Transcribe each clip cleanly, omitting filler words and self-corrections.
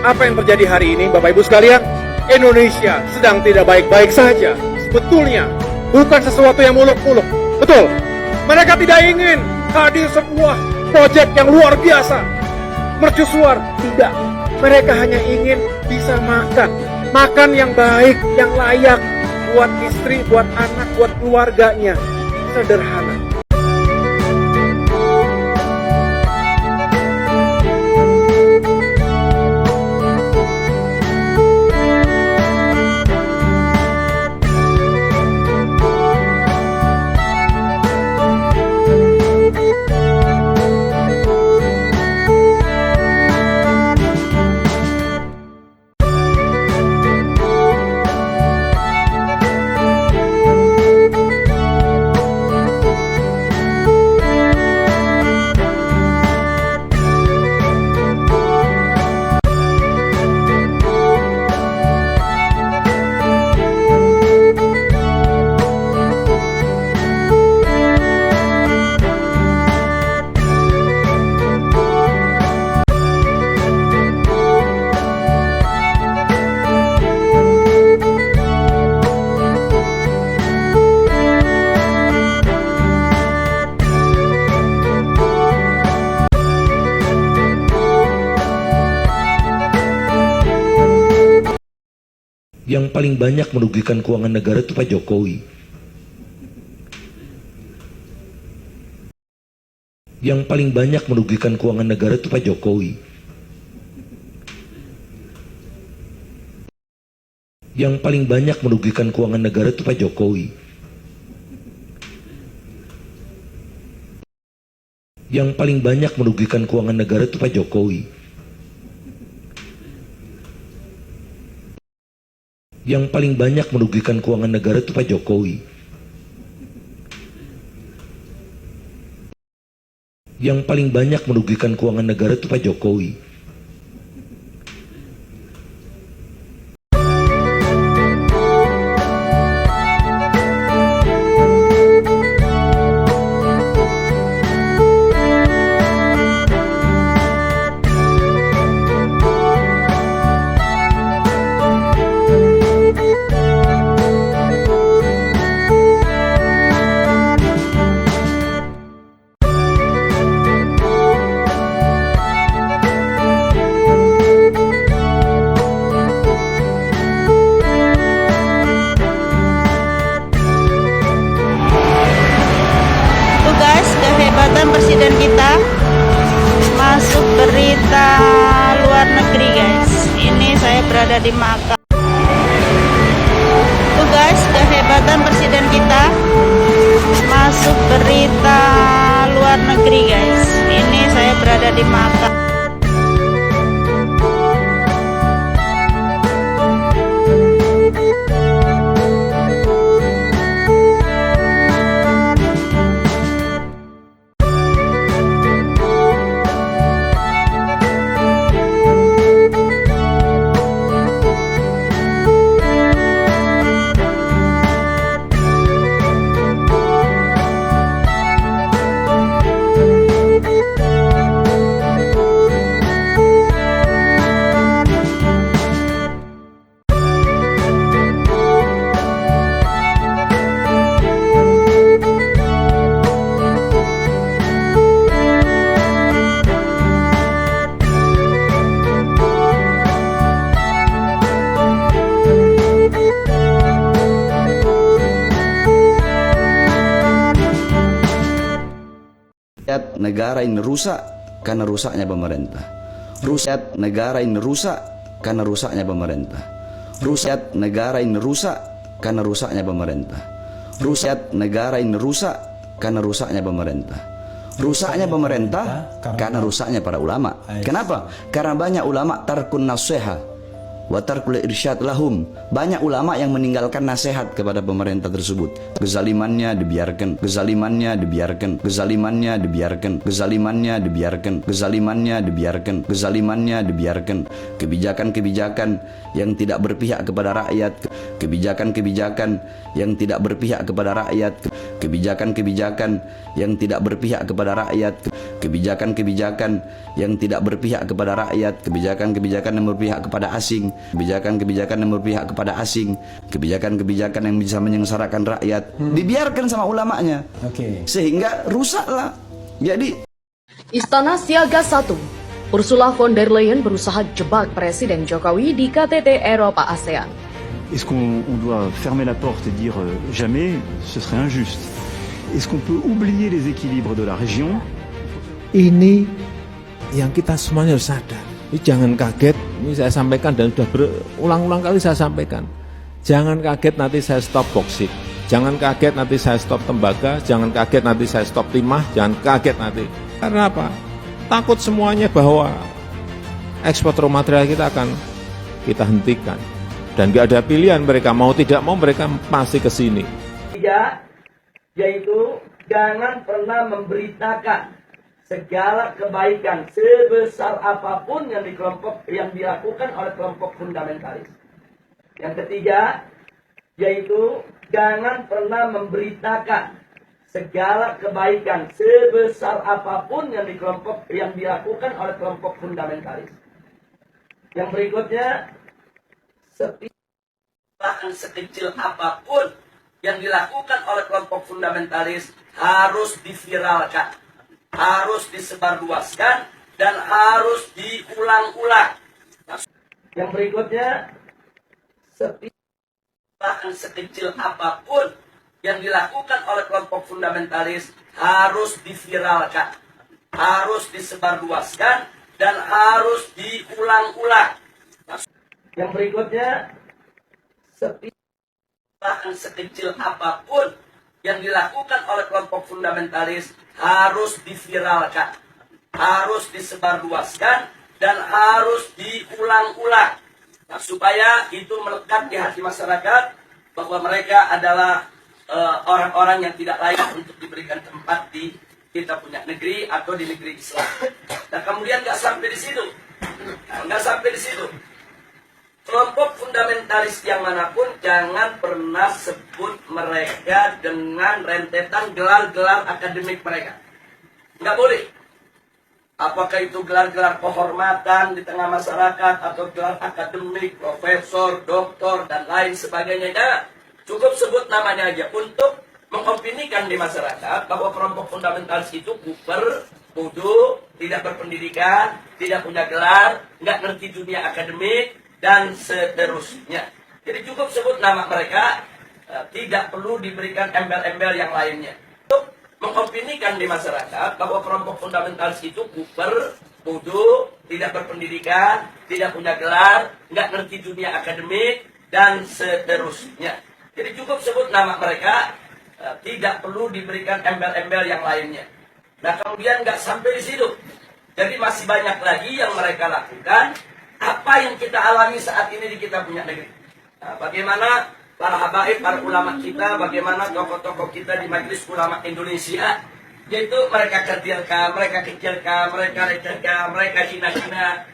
Apa yang terjadi hari ini, Bapak Ibu sekalian? Indonesia sedang tidak baik-baik saja. Sebetulnya bukan sesuatu yang muluk-muluk. Betul. Mereka tidak ingin hadir sebuah proyek yang luar biasa, mercusuar. Tidak. Mereka hanya ingin bisa makan. Makan yang baik, yang layak buat istri, buat anak, buat keluarganya. Sederhana. Yang paling banyak merugikan keuangan negara itu Pak Jokowi. Yang paling banyak merugikan keuangan negara itu Pak Jokowi. Yang paling banyak merugikan keuangan negara itu Pak Jokowi. Yang paling banyak merugikan keuangan negara itu Pak Jokowi. Yang paling banyak merugikan keuangan negara itu Pak Jokowi. Yang paling banyak merugikan keuangan negara itu Pak Jokowi. Presiden kita masuk berita luar negeri, guys. Ini saya berada di Makau. Tuh guys, kehebatan presiden kita masuk berita luar negeri, guys. Ini saya berada di Makau. Negara ini rusak karena rusaknya pemerintah. Rusak negara ini rusak karena rusaknya pemerintah. Rusak negara ini rusak karena rusaknya pemerintah. Rusak negara ini rusak karena rusaknya pemerintah. Rusaknya pemerintah karena rusaknya para ulama. Kenapa? Karena banyak ulama tarkun nasiha wa tarkul irsyad lahum. Banyak ulama yang meninggalkan nasihat kepada pemerintah tersebut. Kezalimannya dibiarkan, kezalimannya dibiarkan, kezalimannya dibiarkan, kezalimannya dibiarkan, kezalimannya dibiarkan, kezalimannya dibiarkan. Kebijakan-kebijakan yang tidak berpihak kepada rakyat, kebijakan-kebijakan yang tidak berpihak kepada rakyat, kebijakan-kebijakan yang tidak berpihak kepada rakyat, kebijakan-kebijakan yang tidak berpihak kepada rakyat, kebijakan-kebijakan yang berpihak kepada asing, kebijakan-kebijakan yang berpihak kepada asing, kebijakan-kebijakan yang bisa menyengsarakan rakyat, dibiarkan sama ulamanya. Sehingga rusaklah. Jadi Istana Siaga 1, Ursula von der Leyen berusaha jebak Presiden Jokowi di KTT Eropa ASEAN. Est-ce qu'on doit fermer la porte et dire jamais? Ce serait injuste. Est-ce qu'on peut oublier les équilibres de la région? Ini yang kita semuanya harus sadar. Ini jangan kaget, ini saya sampaikan dan sudah berulang-ulang kali saya sampaikan. Jangan kaget nanti saya stop boksit. Jangan kaget nanti saya stop tembaga, jangan kaget nanti saya stop timah, jangan kaget nanti. Karena apa? Takut semuanya bahwa ekspor raw material kita akan kita hentikan. Dan nggak ada pilihan, mereka mau tidak mau mereka pasti ke sini. Tiga, yaitu jangan pernah memberitakan segala kebaikan sebesar apapun yang dilakukan oleh kelompok fundamentalis. Yang ketiga, yaitu jangan pernah memberitakan segala kebaikan sebesar apapun yang dilakukan oleh kelompok fundamentalis. Yang berikutnya, bahkan sekecil apapun yang dilakukan oleh kelompok fundamentalis harus diviralkan, harus disebarluaskan, dan harus diulang-ulang. Yang berikutnya, bahkan sekecil apapun yang dilakukan oleh kelompok fundamentalis harus diviralkan, harus disebarluaskan, dan harus diulang-ulang. Yang berikutnya, bahkan sekecil apapun yang dilakukan oleh kelompok fundamentalis harus diviralkan, harus disebarluaskan, dan harus diulang-ulang. Supaya itu melekat di hati masyarakat bahwa mereka adalah orang-orang yang tidak layak untuk diberikan tempat di kita punya negeri atau di negeri Islam. Nah, kemudian nggak sampai di situ. Kelompok fundamentalis yang manapun jangan pernah sebut mereka dengan rentetan gelar-gelar akademik mereka. Nggak boleh. Apakah itu gelar-gelar kehormatan di tengah masyarakat atau gelar akademik, profesor, doktor, dan lain sebagainya. Nah, cukup sebut namanya aja untuk mengopinikan di masyarakat bahwa kelompok fundamentalis itu kuper, bodoh, tidak berpendidikan, tidak punya gelar, nggak ngerti dunia akademik, dan seterusnya. Jadi cukup sebut nama mereka, tidak perlu diberikan embel-embel yang lainnya. Untuk mengopinikan di masyarakat bahwa kelompok fundamentalis itu kuper, bodoh, tidak berpendidikan, tidak punya gelar, nggak ngerti dunia akademik, dan seterusnya. Jadi cukup sebut nama mereka, tidak perlu diberikan embel-embel yang lainnya. Nah, kemudian nggak sampai di situ. Jadi masih banyak lagi yang mereka lakukan. Apa yang kita alami saat ini di kita punya negeri. Nah, bagaimana para habaib, para ulama kita, bagaimana tokoh-tokoh kita di Majelis Ulama Indonesia, yaitu mereka kecilkan, mereka lecehkan, mereka hina-hina,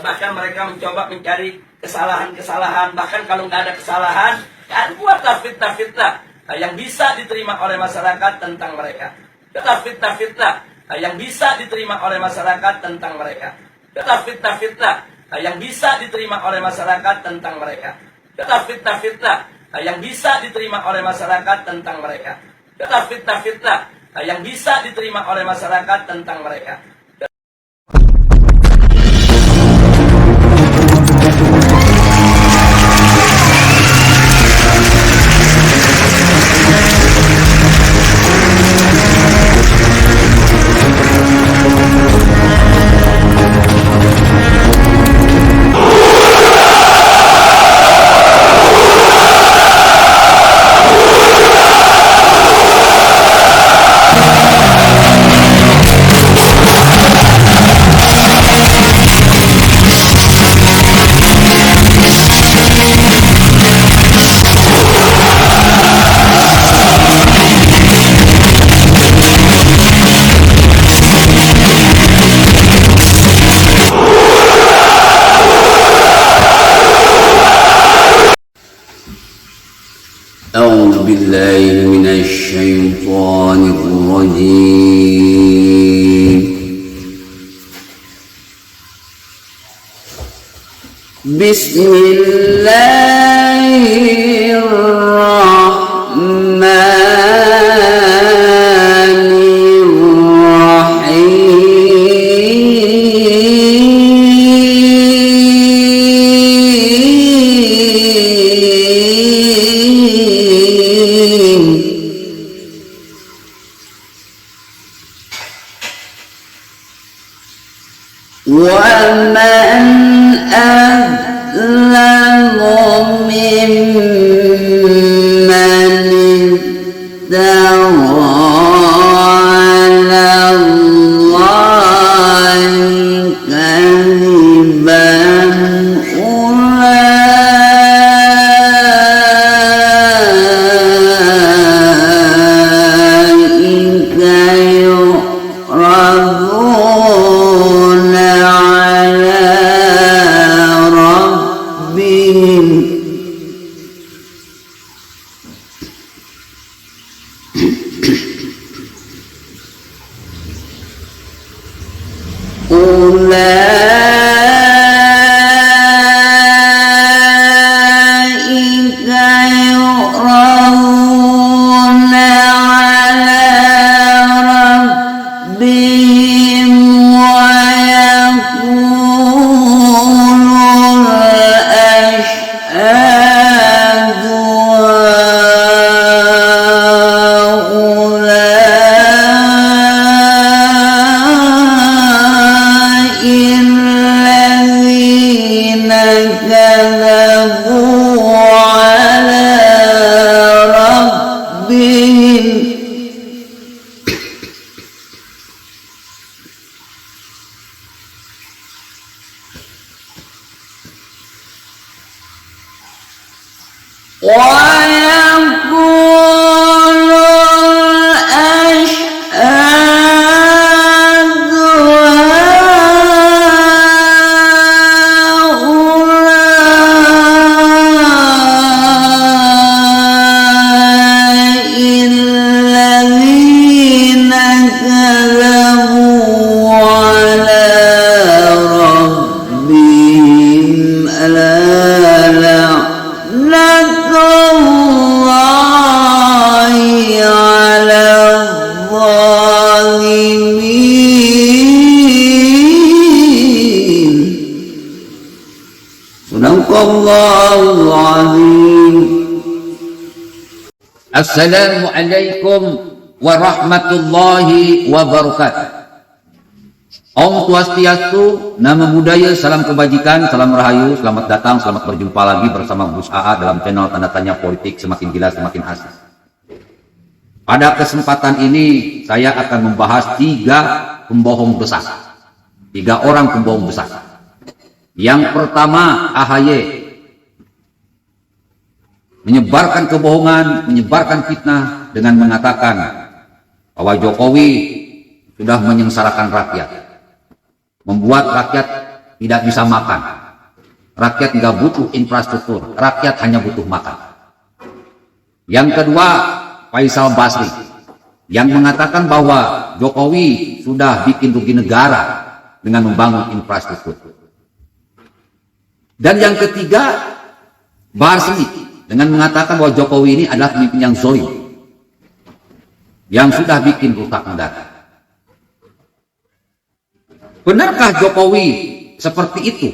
bahkan mereka mencoba mencari kesalahan-kesalahan, bahkan kalau nggak ada kesalahan, kan buatlah fitnah-fitnah yang bisa diterima oleh masyarakat tentang mereka. Fitnah-fitnah yang bisa diterima oleh masyarakat tentang mereka. Fitnah-fitnah yang bisa diterima oleh masyarakat tentang mereka. Fitnah-fitnah yang bisa diterima oleh masyarakat tentang mereka. Fitnah-fitnah yang bisa diterima oleh masyarakat tentang mereka. أعوذ بالله من الشيطان الرجيم ومن أظلم ممن افترى على الله كذبا أولئك يعرضون على ربهم أولئك يعرضون على ربهم ويقول الأشهاد هؤلاء الذين كذبوا على ربهم ويقول الأشهاد هؤلاء الذين كذبوا على ربهم ألا لعنة الله على الظالمين. Sadaqallahul azim. Assalamualaikum warahmatullahi wabarakatuh. Om Swastiastu, nama budaya, salam kebajikan, salam rahayu, selamat datang, selamat berjumpa lagi bersama Gus AA dalam channel Tanda Tanya Politik Semakin Gila Semakin Asik. Pada kesempatan ini saya akan membahas 3 pembohong besar, 3 orang pembohong besar. Yang pertama, AHY menyebarkan kebohongan, menyebarkan fitnah dengan mengatakan bahwa Jokowi sudah menyengsarakan rakyat, membuat rakyat tidak bisa makan, rakyat nggak butuh infrastruktur, rakyat hanya butuh makan. Yang kedua, Faisal Basri yang mengatakan bahwa Jokowi sudah bikin rugi negara dengan membangun infrastruktur. Dan yang ketiga, Bahar Smith dengan mengatakan bahwa Jokowi ini adalah pemimpin yang zalim, yang sudah bikin rusak negara. Benarkah Jokowi seperti itu?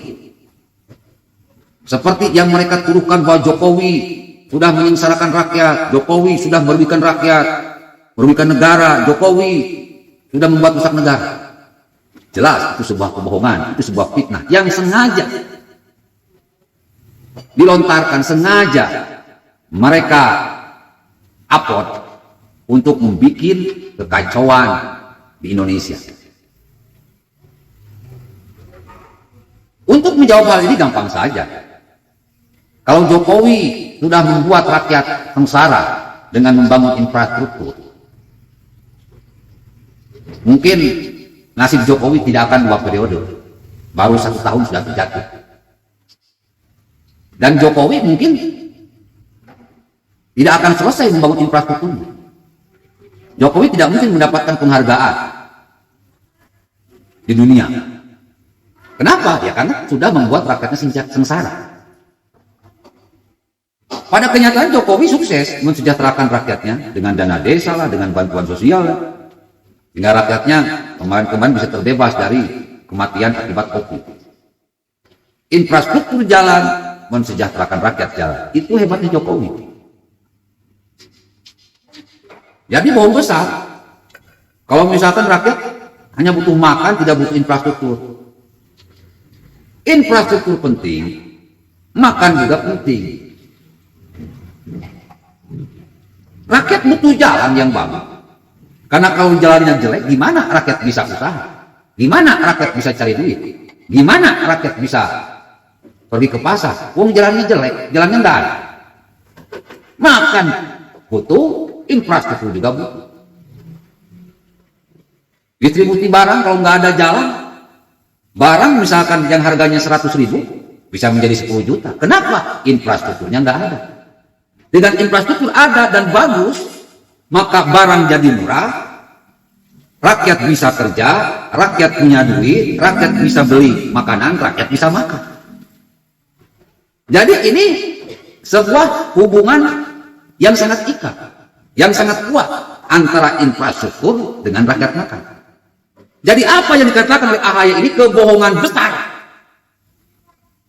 Seperti yang mereka tuduhkan bahwa Jokowi sudah menyengsarakan rakyat, Jokowi sudah merugikan rakyat, merugikan negara, Jokowi sudah membuat rusak negara. Jelas itu sebuah kebohongan, itu sebuah fitnah yang sengaja dilontarkan, sengaja mereka upload untuk membuat kekacauan di Indonesia. Untuk menjawab hal ini gampang saja. Kalau Jokowi sudah membuat rakyat sengsara dengan membangun infrastruktur, mungkin nasib Jokowi tidak akan 2 periode, baru 1 tahun sudah terjatuh. Dan Jokowi mungkin tidak akan selesai membangun infrastruktur. Jokowi tidak mungkin mendapatkan penghargaan di dunia. Kenapa? Ya karena sudah membuat rakyatnya sengsara. Pada kenyataan Jokowi sukses mensejahterakan rakyatnya dengan dana desa lah, dengan bantuan sosial lah. Sehingga rakyatnya kemarin-kemarin bisa terbebas dari kematian akibat COVID. Infrastruktur jalan mensejahterakan rakyat jalan. Itu hebatnya Jokowi. Jadi bohong besar. Kalau misalkan rakyat hanya butuh makan, tidak butuh infrastruktur. Infrastruktur penting, makan juga penting. Rakyat butuh jalan yang bagus. Karena kalau jalannya jelek, gimana rakyat bisa usaha? Gimana rakyat bisa cari duit? Gimana rakyat bisa pergi ke pasar? Wong jalannya jelek, jalannya enggak ada. Makan butuh, infrastruktur juga butuh. Distribusi barang kalau nggak ada jalan, barang misalkan yang harganya 100.000 bisa menjadi 10 juta. Kenapa? Infrastrukturnya nggak ada. Dengan infrastruktur ada dan bagus, maka barang jadi murah, rakyat bisa kerja, rakyat punya duit, rakyat bisa beli makanan, rakyat bisa makan. Jadi ini sebuah hubungan yang sangat ikat, yang sangat kuat antara infrastruktur dengan rakyat makan. Jadi apa yang dikatakan oleh AHY ini kebohongan besar.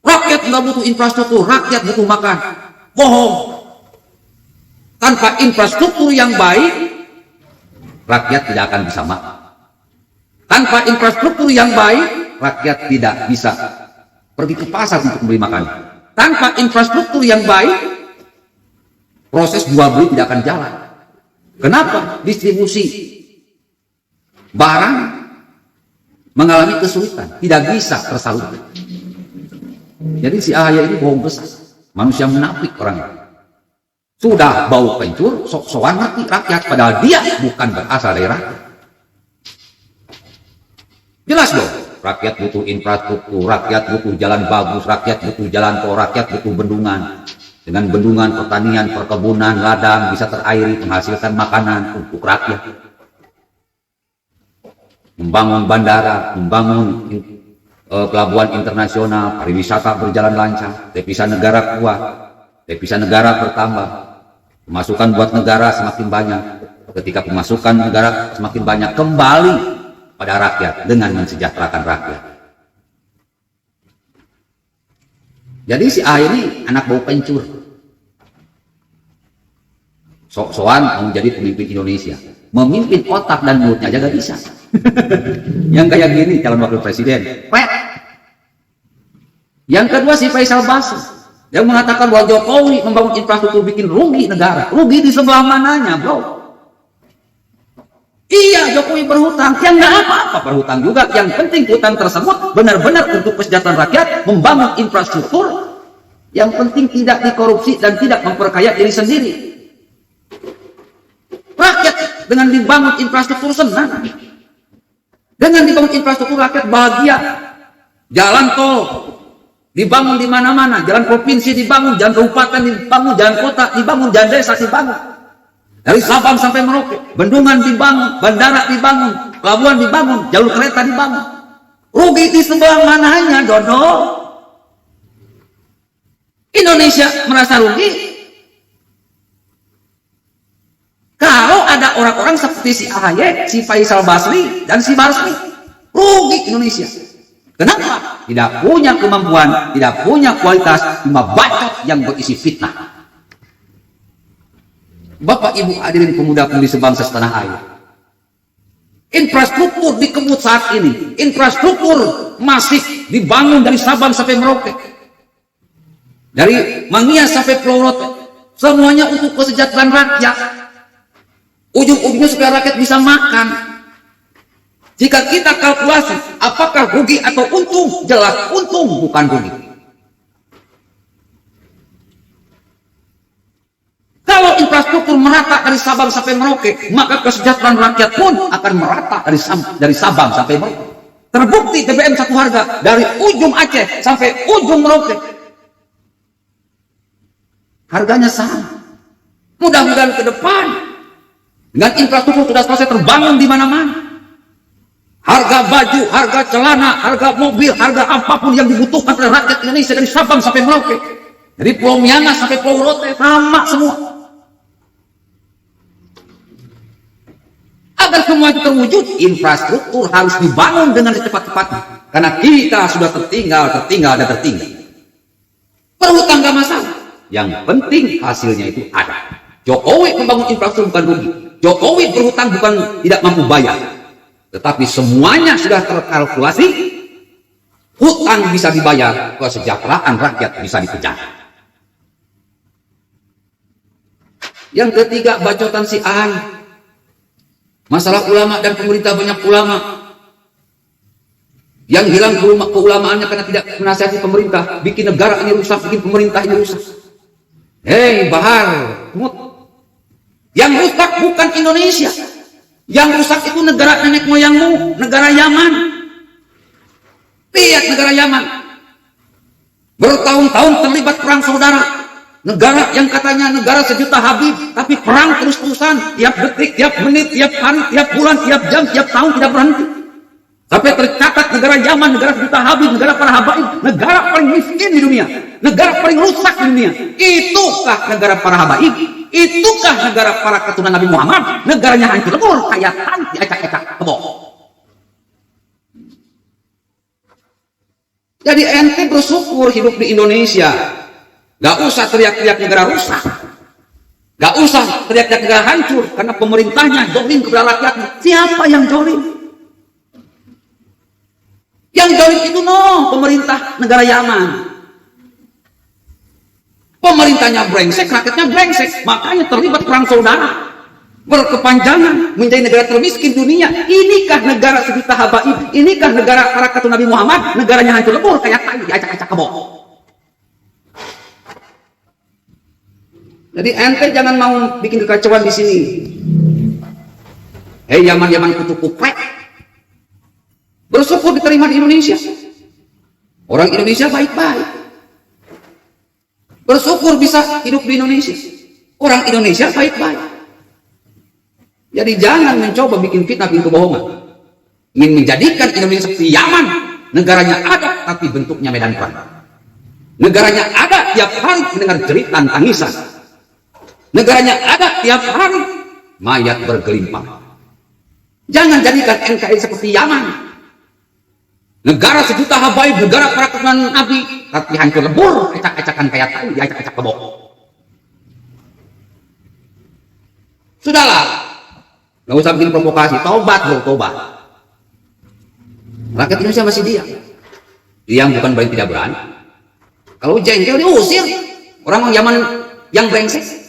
Rakyat nggak butuh infrastruktur, rakyat butuh makan. Bohong. Tanpa infrastruktur yang baik, rakyat tidak akan bisa makan. Tanpa infrastruktur yang baik, rakyat tidak bisa pergi ke pasar untuk beli makanan. Tanpa infrastruktur yang baik, proses jual beli tidak akan jalan. Kenapa? Distribusi barang mengalami kesulitan, tidak bisa tersalurkan. Jadi si AHY ini bohong besar, manusia munafik orangnya. Sudah bau kencur, sok-sokan ngerti rakyat, padahal dia bukan berasal dari rakyat. Jelas dong, rakyat butuh infrastruktur, rakyat butuh jalan bagus, rakyat butuh jalan tol, rakyat butuh bendungan. Dengan bendungan, pertanian, perkebunan, ladang bisa terairi, menghasilkan makanan untuk rakyat. Membangun bandara, membangun pelabuhan internasional, pariwisata berjalan lancar, devisa negara kuat, devisa negara bertambah, pemasukan buat negara semakin banyak. Ketika pemasukan negara semakin banyak, kembali pada rakyat dengan mensejahterakan rakyat. Jadi si AHY ini anak bau pencur, sok-sokan mau menjadi pemimpin Indonesia, memimpin otak dan mulutnya aja gak bisa. Yang kayak gini calon wakil presiden. Yang kedua si Faisal Basri yang mengatakan bahwa Jokowi membangun infrastruktur bikin rugi negara. Rugi di sebelah mananya, bro? Iya, Jokowi berhutang, yang nggak apa-apa berhutang juga. Yang penting hutang tersebut benar-benar untuk kesejahteraan rakyat, membangun infrastruktur. Yang penting tidak dikorupsi dan tidak memperkaya diri sendiri. Rakyat dengan dibangun infrastruktur senang. Dengan dibangun infrastruktur rakyat bahagia. Jalan tol dibangun di mana-mana, jalan provinsi dibangun, jalan kabupaten dibangun, jalan kota dibangun, jalan desa dibangun. Dari Sabang sampai Merauke, bendungan dibangun, bandara dibangun, pelabuhan dibangun, jalur kereta dibangun. Rugi di sebelah mananya, Dodo? Indonesia merasa rugi kalau ada orang-orang seperti si AHY, si Faisal Basri, dan si Basri. Rugi Indonesia. Kenapa? Tidak punya kemampuan, tidak punya kualitas, cuma bacot yang berisi fitnah. Bapak Ibu hadirin pemuda-pemudi sebangsa setanah air. Infrastruktur dikebut saat ini. Infrastruktur masif dibangun dari Sabang sampai Merauke. Dari Mangia sampai Pulau Rote. Semuanya untuk kesejahteraan rakyat. Ujung-ujungnya supaya rakyat bisa makan. Jika kita kalkulasi apakah rugi atau untung, jelas untung bukan rugi. Kalau infrastruktur merata dari Sabang sampai Merauke, maka kesejahteraan rakyat pun akan merata dari Sabang sampai Merauke. Terbukti BBM satu harga dari ujung Aceh sampai ujung Merauke. Harganya sama. Mudah-mudahan ke depan dengan infrastruktur sudah selesai terbangun di mana-mana. Harga baju, harga celana, harga mobil, harga apapun yang dibutuhkan oleh rakyat Indonesia dari Sabang sampai Merauke, dari Pulau Miangas sampai Pulau Rote, sama semua. Agar semua itu terwujud, infrastruktur harus dibangun dengan secepat-cepatnya. Karena kita sudah tertinggal. Berhutang gak masalah. Yang penting hasilnya itu ada. Jokowi membangun infrastruktur bukan rugi. Jokowi berhutang bukan tidak mampu bayar. Tetapi semuanya sudah terkalkulasi. Hutang bisa dibayar, kesejahteraan rakyat bisa dikejar. Yang ketiga, bacotan si A. Masalah ulama dan pemerintah, banyak ulama yang hilang keulamaannya karena tidak menasihati pemerintah, bikin negara ini rusak, bikin pemerintah ini rusak. Hei Bahar, yang rusak bukan Indonesia, yang rusak itu negara nenek moyangmu, negara Yaman. Lihat negara Yaman, bertahun-tahun terlibat perang saudara. Negara yang katanya negara sejuta habib, tapi perang terus-terusan, tiap detik, tiap menit, tiap hari, tiap bulan, tiap jam, tiap tahun tidak berhenti. Sampai tercatat negara Yaman, negara sejuta habib, negara para habaib, negara paling miskin di dunia, negara paling rusak di dunia. Itukah negara para habaib? Itukah negara para keturunan Nabi Muhammad? Negaranya hancur lebur, kayak tanti acak-acak kebo. Jadi ente bersyukur hidup di Indonesia. Gak usah teriak-teriak negara rusak. Gak usah teriak-teriak negara hancur. Karena pemerintahnya zolim kepada rakyatnya. Siapa yang zolim? Yang zolim itu pemerintah negara Yaman. Pemerintahnya brengsek, rakyatnya brengsek. Makanya terlibat perang saudara. Berkepanjangan menjadi negara termiskin dunia. Inikah negara sejuta habaib? Inikah negara para keturunan Nabi Muhammad? Negaranya hancur lebur kayak tai diacak-acak kebo. Jadi ente jangan mau bikin kekacauan di sini. Hei Yaman kutu kuprek, bersyukur diterima di Indonesia. Orang Indonesia baik-baik, bersyukur bisa hidup di Indonesia. Orang Indonesia baik-baik. Jadi jangan mencoba bikin fitnah, bikin kebohongan. Ingin menjadikan Indonesia seperti Yaman, negaranya ada tapi bentuknya medan perang. Negaranya ada tiap hari mendengar jeritan tangisan. Negaranya ada tiap hari mayat bergelimpang. Jangan jadikan NKRI seperti Yaman, negara sejuta habaib, negara para keturunan Nabi, tapi hancur lebur, acak-acakan kayak tai, acak-acak kebo. Sudahlah, nggak usah bikin provokasi. Tobat bro, tobat. Rakyat Indonesia masih diam. Diam bukan berarti tidak berani. Kalau jengkel diusir. Orang Yaman yang brengsek.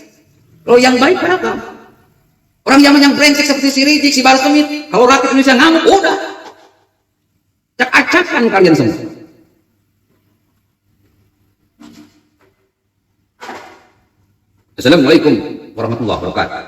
Kalau yang baik berapa? Orang Yaman yang brengsek seperti si Rizik, si Baris Kemit. Kalau rakyat Indonesia ngamuk, udah. Acak-acakan kalian semua. Assalamualaikum warahmatullahi wabarakatuh.